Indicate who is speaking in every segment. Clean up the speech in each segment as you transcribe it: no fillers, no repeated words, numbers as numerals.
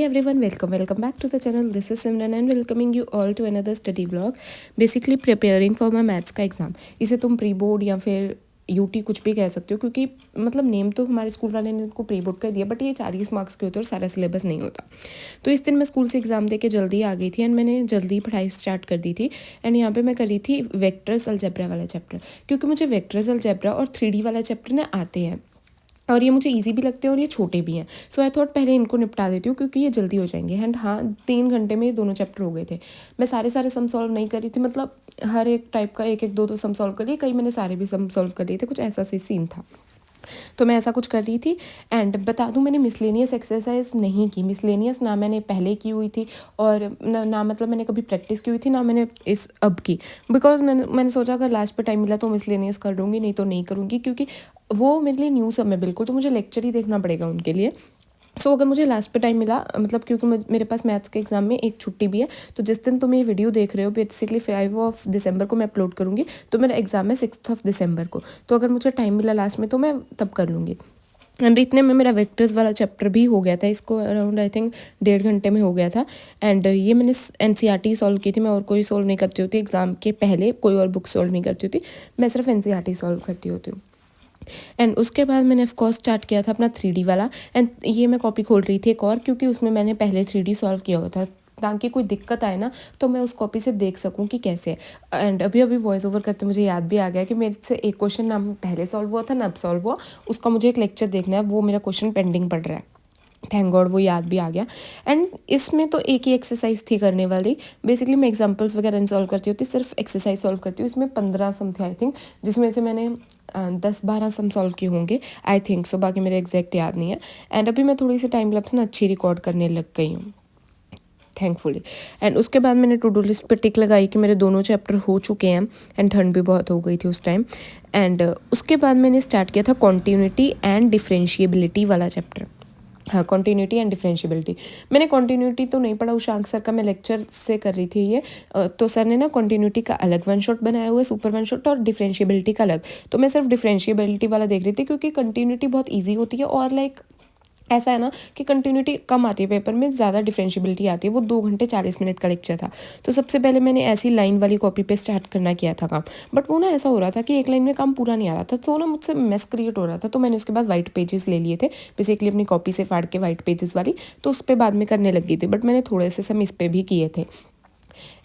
Speaker 1: everyone, welcome back to the channel. This is Simran and welcoming you all to another study vlog. Basically preparing for my maths का exam. इसे तुम pre board या फिर UT कुछ भी कह सकते हो, क्योंकि मतलब नेम तो हमारे स्कूल वाले ने इनको प्री बोर्ड कर दिया, बट ये 40 मार्क्स के होते हैं और सारा सिलेबस नहीं होता. तो इस दिन मैं स्कूल से एग्ज़ाम दे के जल्दी आ गई थी एंड मैंने जल्दी पढ़ाई स्टार्ट कर दी थी. एंड यहाँ पे मैं कर रही थी वेक्टर्स अलजेब्रा वाला चैप्टर, क्योंकि मुझे वेक्टर्स अलजेब्रा और 3D वाला चैप्टर ना आते हैं और ये मुझे इजी भी लगते हैं और ये छोटे भी हैं. सो आई थॉट पहले इनको निपटा देती हूँ क्योंकि ये जल्दी हो जाएंगे. एंड हाँ, 3 घंटे में ये दोनों चैप्टर हो गए थे. मैं सारे सम सॉल्व नहीं कर रही थी, मतलब हर एक टाइप का एक दो सम सॉल्व कर लिए, कई मैंने सारे भी सम सॉल्व कर लिए थे, कुछ ऐसा से सीन था. तो मैं ऐसा कुछ कर रही थी. एंड बता दूं, मैंने मिसलेनियस एक्सरसाइज नहीं की. मिसलेनियस ना मैंने पहले की हुई थी और ना मतलब मैंने कभी प्रैक्टिस की हुई थी, ना मैंने इस अब की. बिकॉज मैंने सोचा अगर लास्ट पे टाइम मिला तो मिसलेनियस कर लूँगी, नहीं तो नहीं करूँगी, क्योंकि वो मेरे लिए न्यू सब है बिल्कुल. तो मुझे लेक्चर ही देखना पड़ेगा उनके लिए. सो अगर मुझे लास्ट पे टाइम मिला, मतलब क्योंकि मेरे पास मैथ्स के एग्ज़ाम में एक छुट्टी भी है, तो जिस दिन तुम ये वीडियो देख रहे हो बेसिकली 5 दिसंबर को मैं अपलोड करूँगी, तो मेरा एग्ज़ाम है 6 दिसंबर को. तो अगर मुझे टाइम मिला लास्ट में तो मैं तब कर लूँगी. एंड इतने में मेरा वेक्टर्स वाला चैप्टर भी हो गया था. इसको अराउंड आई थिंक 1.5 घंटे में हो गया था. एंड ये मैंने NCERT सॉल्व की थी. मैं और कोई सॉल्व नहीं करती होती एग्ज़ाम के पहले, कोई और बुक सॉल्व नहीं करती होती, मैं सिर्फ NCERT सॉल्व करती होती हूँ. एंड उसके बाद मैंने ऑफकोर्स स्टार्ट किया था अपना 3D वाला. एंड ये मैं कॉपी खोल रही थी एक और, क्योंकि उसमें मैंने पहले 3D सॉल्व किया हुआ था, ताकि कोई दिक्कत आए ना तो मैं उस कॉपी से देख सकूं कि कैसे है. एंड अभी वॉइस ओवर करते मुझे याद भी आ गया कि मेरे से एक क्वेश्चन ना पहले सॉल्व हुआ था ना अब सॉल्व हुआ, उसका मुझे एक लेक्चर देखना है, वो मेरा क्वेश्चन पेंडिंग पड़ रहा है. थैंक गॉड वो याद भी आ गया. एंड इसमें तो एक ही एक्सरसाइज थी करने वाली. बेसिकली मैं एग्जांपल्स वगैरह नहीं सॉल्व करती होती, सिर्फ एक्सरसाइज सॉल्व करती हूँ. इसमें 15 सम थे आई थिंक, जिसमें से मैंने 10-12 सम सॉल्व किए होंगे आई थिंक सो. बाकी मेरे एग्जैक्ट याद नहीं है. एंड अभी मैं थोड़ी सी टाइम लैप्स ना अच्छी रिकॉर्ड करने लग गई हूँ, थैंकफुली. एंड उसके बाद मैंने टू डू लिस्ट पे टिक लगाई कि मेरे दोनों चैप्टर हो चुके हैं. एंड ठंड भी बहुत हो गई थी उस टाइम. एंड उसके बाद मैंने स्टार्ट किया था कॉन्टीन्यूटी एंड डिफरेंशिएबिलिटी वाला चैप्टर. हाँ, कॉन्टीन्यूटी एंड डिफरेंशिएबिलिटी. मैंने कॉन्टीन्यूटी तो नहीं पढ़ा, उषांक सर का मैं लेक्चर से कर रही थी ये. तो सर ने ना कॉन्टीन्यूटी का अलग वन शॉट बनाया हुआ है, सुपर वन शॉट, और डिफरेंशिएबिलिटी का अलग. तो मैं सिर्फ डिफरेंशिएबिलिटी वाला देख रही थी, क्योंकि कंटिन्यूटी बहुत ईजी होती है और लाइक ऐसा है ना कि कंटिन्यूटी कम आती है पेपर में, ज़्यादा डिफरेंशिएबिलिटी आती है. वो 2 घंटे 40 मिनट का लेक्चर था. तो सबसे पहले मैंने ऐसी लाइन वाली कॉपी पे स्टार्ट करना किया था काम. बट वो ना ऐसा हो रहा था कि एक लाइन में काम पूरा नहीं आ रहा था, तो ना मुझसे मेस क्रिएट हो रहा था. तो मैंने उसके बाद वाइट पेजेस ले लिए थे, बेसिकली अपनी कॉपी से फाड़ के वाइट पेजेस वाली. तो उस पर बाद में करने लगी थी, बट मैंने थोड़े से सम इस पर भी किए थे.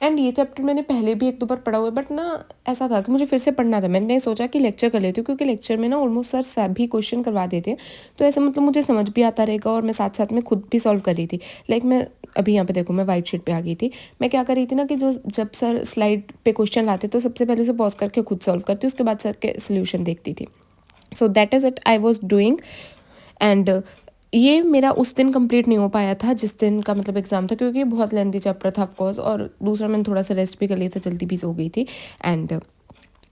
Speaker 1: एंड ये चैप्टर मैंने पहले भी 1-2 बार पढ़ा हुआ है, बट ना ऐसा था कि मुझे फिर से पढ़ना था. मैंने सोचा कि लेक्चर कर लेती हूँ, क्योंकि लेक्चर में ना ऑलमोस्ट सर सभी क्वेश्चन करवा देते हैं, तो ऐसा मतलब मुझे समझ भी आता रहेगा और मैं साथ साथ में खुद भी सॉल्व कर रही थी. लाइक मैं अभी यहाँ पे देखो, मैं वाइट शीट पे आ गई थी. मैं क्या कर रही थी ना कि जो जब सर स्लाइड पे क्वेश्चन लाते तो सबसे पहले उसे पॉज करके खुद सॉल्व करती, उसके बाद सर के सोल्यूशन देखती थी. So that is it I was doing. And ये मेरा उस दिन कंप्लीट नहीं हो पाया था जिस दिन का मतलब एग्ज़ाम था, क्योंकि बहुत लेंथी चैप्टर था ऑफकोर्स, और दूसरा मैंने थोड़ा सा रेस्ट भी कर लिया था, जल्दी भी सो गई थी. एंड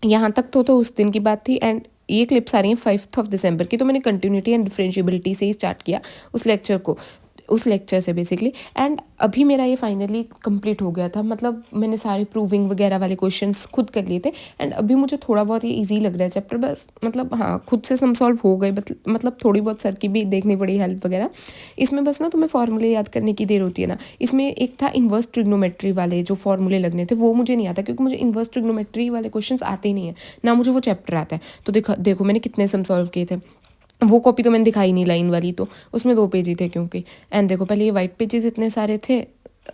Speaker 1: यहाँ तक तो उस दिन की बात थी. एंड ये क्लिप्स आ रही हैं 5 दिसंबर की. तो मैंने कंटिन्यूटी एंड डिफरेंशिएबिलिटी से ही स्टार्ट किया उस लेक्चर से बेसिकली. एंड अभी मेरा ये फाइनली कंप्लीट हो गया था, मतलब मैंने सारे प्रूविंग वगैरह वाले क्वेश्चंस खुद कर लिए थे. एंड अभी मुझे थोड़ा बहुत ये इजी लग रहा है चैप्टर, बस मतलब हाँ खुद से सम सॉल्व हो गए, मतलब थोड़ी बहुत सर की भी देखनी पड़ी हेल्प वगैरह. इसमें बस ना तुम्हें फॉर्मूले याद करने की देर होती है ना. इसमें एक था इन्वर्स ट्रिग्नोमेट्री वाले जो फॉर्मूले लगने थे, वो मुझे नहीं आता, क्योंकि मुझे इन्वर्स ट्रिग्नोमेट्री वाले क्वेश्चन आते ही नहीं है, ना मुझे वो चैप्टर आता है. तो देखो मैंने कितने सम सॉल्व किए थे. वो कॉपी तो मैंने दिखाई नहीं लाइन वाली, तो उसमें 2 पेज ही थे क्योंकि. एंड देखो पहले ये वाइट पेजेस इतने सारे थे,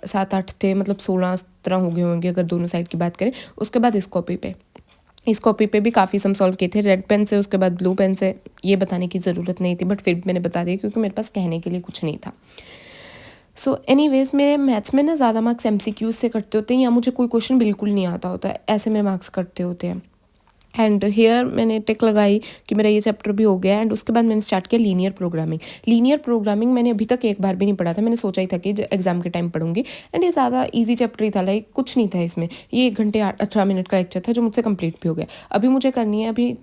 Speaker 1: 7-8 थे, मतलब 16 हो गए होंगे अगर दोनों साइड की बात करें. उसके बाद इस कॉपी पे भी काफ़ी सम सॉल्व किए थे रेड पेन से, उसके बाद ब्लू पेन से. ये बताने की ज़रूरत नहीं थी, बट फिर मैंने बता दिया क्योंकि मेरे पास कहने के लिए कुछ नहीं था. सो एनीवेज, मेरे मैथ्स में ना ज़्यादा मार्क्स MCQs से कटते होते हैं, या मुझे कोई क्वेश्चन बिल्कुल नहीं आता होता है, ऐसे मेरे मार्क्स कटते होते हैं. एंड हेयर मैंने टिक लगाई कि मेरा ये चैप्टर भी हो गया. एंड उसके बाद मैंने स्टार्ट किया लीनियर प्रोग्रामिंग मैंने अभी तक एक बार भी नहीं पढ़ा था. मैंने सोचा ही था कि एग्जाम के टाइम पढ़ूंगी. एंड ये ज़्यादा इजी चैप्टर ही था, लाइक कुछ नहीं था इसमें. ये 1 घंटे 18 मिनट का लेक्चर था जो मुझसे कंप्लीट भी हो गया. अभी मुझे करनी है, अभी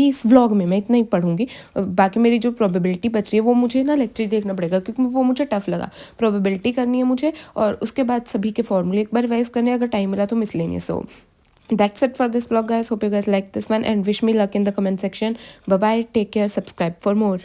Speaker 1: इस व्लॉग में मैं इतना ही पढ़ूंगी. बाकी मेरी जो प्रोबेबिलिटी बच रही है वो मुझे ना लेक्चर देखना पड़ेगा, क्योंकि वो मुझे टफ लगा. प्रोबेबिलिटी करनी है मुझे, और उसके बाद सभी के फॉर्मूले एक बार रिवाइज करने, अगर टाइम मिला तो miscellaneous. So that's it for this vlog guys. Hope you guys like this one and wish me luck in the comment section. Bye bye, take care, subscribe for more.